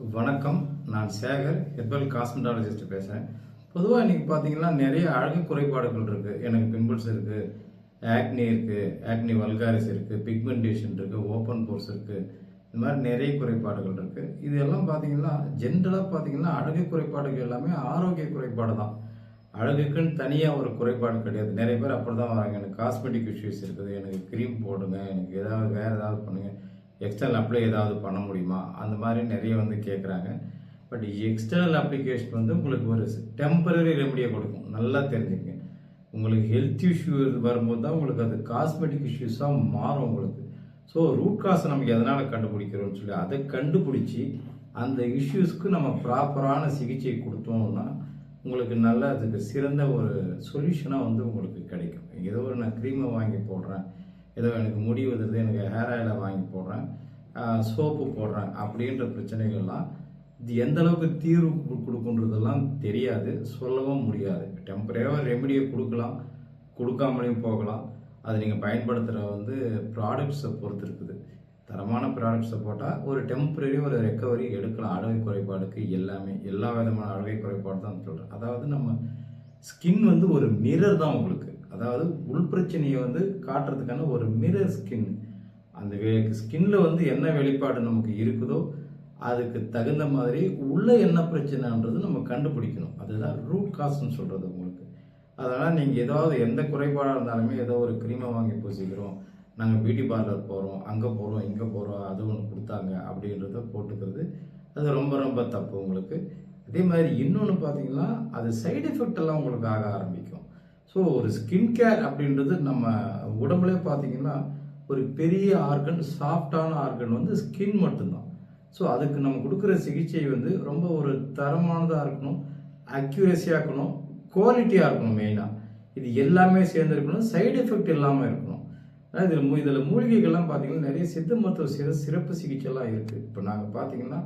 வணக்கம். நான் Sekar, herbal cosmetologist பேசுகிறேன். பொதுவாக இன்றைக்கி பார்த்தீங்கன்னா நிறைய அழகு குறைபாடுகள் இருக்குது. எனக்கு பிம்பிள்ஸ் இருக்குது, ஆக்னி இருக்குது, ஆக்னி வல்காரிஸ் இருக்குது, பிக்மெண்டேஷன் இருக்குது, ஓப்பன் போர்ஸ் இருக்குது. இந்த மாதிரி நிறைய குறைபாடுகள் இருக்குது. இது எல்லாம் பார்த்தீங்கன்னா ஜென்ரலாக பார்த்தீங்கன்னா அழகு குறைபாடுகள் எல்லாமே ஆரோக்கிய குறைபாடு தான். அழகுக்குன்னு தனியாக ஒரு குறைபாடு கிடையாது. நிறைய பேர் அப்படி தான் வராங்க. எனக்கு காஸ்மெட்டிக் இஷ்யூஸ் இருக்குது, எனக்கு க்ரீம் போடுங்க, எனக்கு ஏதாவது வேறு ஏதாவது பண்ணுங்கள், எக்ஸ்டர்னல் அப்ளை ஏதாவது பண்ண முடியுமா, அந்த மாதிரி நிறைய கேட்குறாங்க. பட் எக்ஸ்டர்னல் அப்ளிகேஷன் உங்களுக்கு ஒரு டெம்பரரி ரெமடியை கொடுக்கும். நல்லா தெரிஞ்சுங்க. உங்களுக்கு ஹெல்த் இஷ்யூ வரும்போது தான் உங்களுக்கு அது காஸ்மெட்டிக் இஷ்யூஸாக மாறும் உங்களுக்கு. ஸோ ரூட் காசை நமக்கு எதனால் கண்டுபிடிக்கிறோம்னு சொல்லி அதை கண்டுபிடிச்சி அந்த இஷ்யூஸ்க்கு நம்ம ப்ராப்பரான சிகிச்சை கொடுத்தோம்னா உங்களுக்கு நல்ல அதுக்கு சிறந்த ஒரு சொல்யூஷனாக உங்களுக்கு கிடைக்கும். ஏதோ ஒரு நான் க்ரீமை வாங்கி போடுறேன், ஏதோ எனக்கு முடி வந்துடுது, எனக்கு ஹேர் ஆயிலை வாங்கி போடுறேன், சோப்பு போடுறேன் அப்படின்ற பிரச்சனைகள்லாம் இது எந்த அளவுக்கு தீர்வு கொடுக்குன்றதெல்லாம் தெரியாது, சொல்லவும் முடியாது. டெம்பரரியாக ரெமெடியை கொடுக்கலாம், கொடுக்காமலையும் போகலாம். அதை நீங்கள் பயன்படுத்துகிற ப்ராடக்ட்ஸை பொறுத்து இருக்குது. தரமான ப்ராடக்ட்ஸை போட்டால் ஒரு டெம்பரரி ஒரு ரெக்கவரி எடுக்கலாம். அழகு குறைபாடுக்கு எல்லாமே எல்லா விதமான அழகை குறைபாடு தான் சொல்கிறேன். அதாவது நம்ம ஸ்கின் ஒரு மிரர் தான் உங்களுக்கு. அதாவது உள் பிரச்சனையை காட்டுறதுக்கான ஒரு மிரர் ஸ்கின். அந்த ஸ்கின்ல என்ன வெளிப்பாடு நமக்கு இருக்குதோ அதுக்கு தகுந்த மாதிரி உள்ள என்ன பிரச்சனைன்றது நம்ம கண்டுபிடிக்கணும். அதுதான் ரூட் காஸ்ன்னு சொல்றது உங்களுக்கு. அதனால் நீங்கள் ஏதாவது எந்த குறைபாடாக இருந்தாலுமே ஏதோ ஒரு க்ரீமை வாங்கி பூசிக்கிறோம், நாங்கள் பியூட்டி பார்லர் போகிறோம், அங்கே போகிறோம், இங்கே போகிறோம், அது ஒன்று கொடுத்தாங்க அப்படின்றத போட்டுக்கிறது அது ரொம்ப ரொம்ப தப்பு உங்களுக்கு. அதே மாதிரி இன்னொன்று பார்த்தீங்கன்னா அது சைடு எஃபெக்ட் எல்லாம் உங்களுக்கு ஆக ஆரம்பிக்கும். ஸோ ஒரு ஸ்கின் கேர் அப்படின்றது நம்ம உடம்புலே பார்த்தீங்கன்னா ஒரு பெரிய ஆர்கன், சாஃப்டான ஆர்கன் ஸ்கின் மட்டும்தான். ஸோ அதுக்கு நம்ம கொடுக்குற சிகிச்சை ரொம்ப ஒரு தரமானதாக இருக்கணும், அக்யூரஸியாக இருக்கணும், குவாலிட்டியாக இருக்கணும். மெயினாக இது எல்லாமே சேர்ந்து இருக்கணும், சைடு எஃபெக்ட் இல்லாமல் இருக்கணும். இதில் மூலிகைகள்லாம் பார்த்தீங்கன்னா நிறைய சித்த மருத்துவ சிறப்பு சிகிச்சைலாம் இருக்குது. இப்போ நாங்கள் பார்த்தீங்கன்னா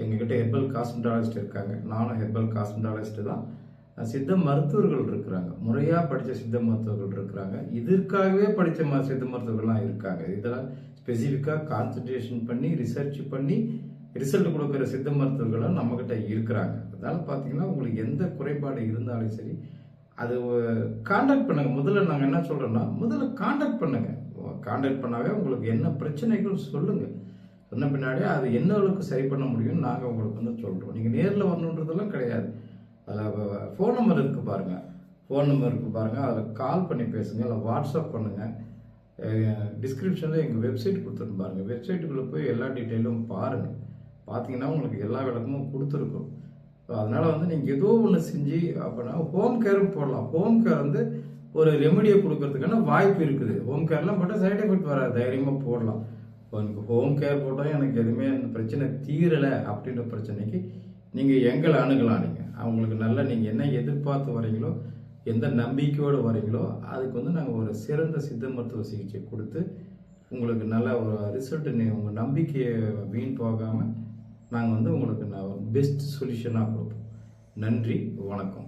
எங்ககிட்ட ஹெர்பல் காஸ்மெட்டாலஜிஸ்ட் இருக்காங்க, நானும் ஹெர்பல் காஸ்மெட்டாலஜிஸ்ட் தான். சித்த மருத்துவர்கள் இருக்கிறாங்க, முறையாக படித்த சித்த மருத்துவர்கள் இருக்கிறாங்க, இதற்காகவே படித்த சித்த மருத்துவர்கள்லாம் இருக்காங்க. இதெல்லாம் ஸ்பெசிஃபிக்காக கான்சன்ட்ரேஷன் பண்ணி ரிசர்ச் பண்ணி ரிசல்ட் கொடுக்குற சித்த மருத்துவர்களும் நம்மக்கிட்ட இருக்கிறாங்க. அதனால் பார்த்தீங்கன்னா உங்களுக்கு எந்த குறைபாடு இருந்தாலும் சரி அது கான்டாக்ட் பண்ணுங்க. முதல்ல நாங்கள் என்ன சொல்கிறோன்னா முதல்ல கான்டாக்ட் பண்ணுங்க. கான்டாக்ட் பண்ணாவே உங்களுக்கு என்ன பிரச்சனைகள் சொல்லுங்கள். சொன்ன பின்னாடியே அது என்ன அளவுக்கு சரி பண்ண முடியும் நாங்கள் உங்களுக்கு சொல்கிறோம். நீங்கள் நேரில் வரணுன்றதெல்லாம் கிடையாது. அதில் ஃபோன் நம்பர் இருக்குது பாருங்கள், ஃபோன் நம்பர் இருக்குது பாருங்கள், அதில் கால் பண்ணி பேசுங்க, இல்லை வாட்ஸ்அப் பண்ணுங்கள். டிஸ்கிரிப்ஷனில் எங்கள் வெப்சைட் கொடுத்துட்டு பாருங்கள். வெப்சைட்டுக்குள்ளே போய் எல்லா டீட்டெயிலும் பாருங்கள். பார்த்தீங்கன்னா உங்களுக்கு எல்லா விளக்கமும் கொடுத்துருக்கோம். ஸோ அதனால் நீங்கள் ஏதோ ஒன்று செஞ்சு அப்படின்னா ஹோம் கேரும் போடலாம். ஹோம் கேர் ஒரு ரெமெடியை கொடுக்கறதுக்கான வாய்ப்பு இருக்குது. ஹோம் கேர்லாம் போட்டால் சைட் எஃபெக்ட் வராது, தைரியமாக போடலாம். இப்போ எனக்கு ஹோம் கேர் போட்டால் எனக்கு எதுவுமே அந்த பிரச்சனை தீரலை அப்படின்ற பிரச்சனைக்கு நீங்கள் எங்களை அணுகலாம். நீங்கள் அவங்களுக்கு நல்லா நீங்கள் என்ன எதிர்பார்த்து வரீங்களோ, எந்த நம்பிக்கையோடு வரீங்களோ அதுக்கு நாங்கள் ஒரு சிறந்த சித்த மருத்துவ சிகிச்சை கொடுத்து உங்களுக்கு நல்ல ஒரு ரிசல்ட், உங்கள் நம்பிக்கையை வீண் போகாமல் நாங்கள் உங்களுக்கு பெஸ்ட் சொல்யூஷனாக கொடுப்போம். நன்றி, வணக்கம்.